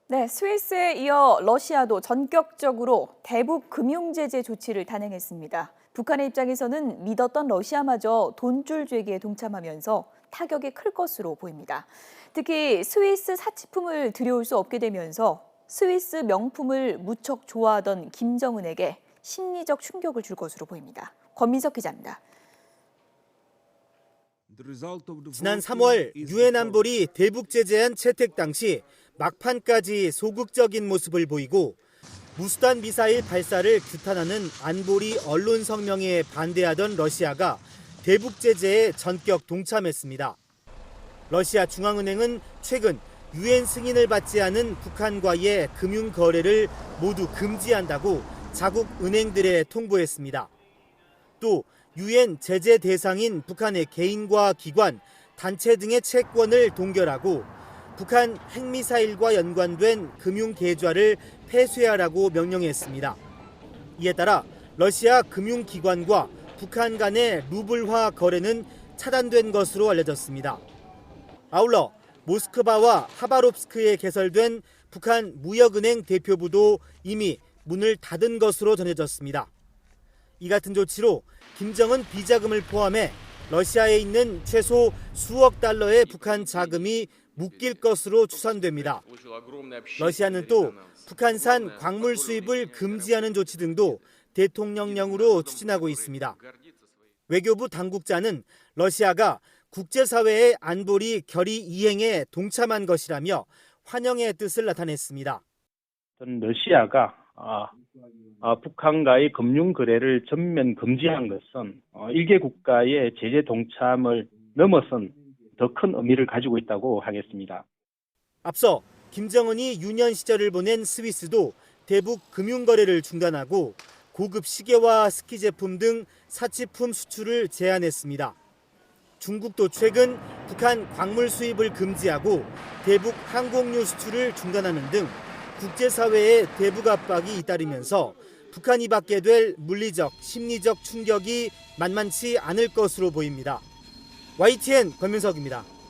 네, 스위스에 이어 러시아도 전격적으로 대북 금융 제재 조치를 단행했습니다. 북한의 입장에서는 믿었던 러시아마저 돈줄 죄기에 동참하면서 타격이 클 것으로 보입니다. 특히 스위스 사치품을 들여올 수 없게 되면서 스위스 명품을 무척 좋아하던 김정은에게 심리적 충격을 줄 것으로 보입니다. 권민석 기자입니다. 지난 3월 유엔 안보리 대북 제재안 채택 당시 막판까지 소극적인 모습을 보이고 무수단 미사일 발사를 규탄하는 안보리 언론 성명에 반대하던 러시아가 대북 제재에 전격 동참했습니다. 러시아 중앙은행은 최근 유엔 승인을 받지 않은 북한과의 금융 거래를 모두 금지한다고 자국 은행들에 통보했습니다. 또 유엔 제재 대상인 북한의 개인과 기관, 단체 등의 채권을 동결하고 북한 핵미사일과 연관된 금융 계좌를 폐쇄하라고 명령했습니다. 이에 따라 러시아 금융기관과 북한 간의 루블화 거래는 차단된 것으로 알려졌습니다. 아울러 모스크바와 하바롭스크에 개설된 북한 무역은행 대표부도 이미 문을 닫은 것으로 전해졌습니다. 이 같은 조치로 김정은 비자금을 포함해 러시아에 있는 최소 수억 달러의 북한 자금이 묶일 것으로 추산됩니다. 러시아는 또 북한산 광물 수입을 금지하는 조치 등도 대통령령으로 추진하고 있습니다. 외교부 당국자는 러시아가 국제사회의 안보리 결의 이행에 동참한 것이라며 환영의 뜻을 나타냈습니다. 러시아가 북한과의 금융 거래를 전면 금지한 것은 일개 국가의 제재 동참을 넘어선 더 큰 의미를 가지고 있다고 하겠습니다. 앞서 김정은이 유년 시절을 보낸 스위스도 대북 금융 거래를 중단하고 고급 시계와 스키 제품 등 사치품 수출을 제한했습니다. 중국도 최근 북한 광물 수입을 금지하고 대북 항공유 수출을 중단하는 등 국제사회의 대북 압박이 잇따르면서 북한이 받게 될 물리적, 심리적 충격이 만만치 않을 것으로 보입니다. YTN 권민석입니다.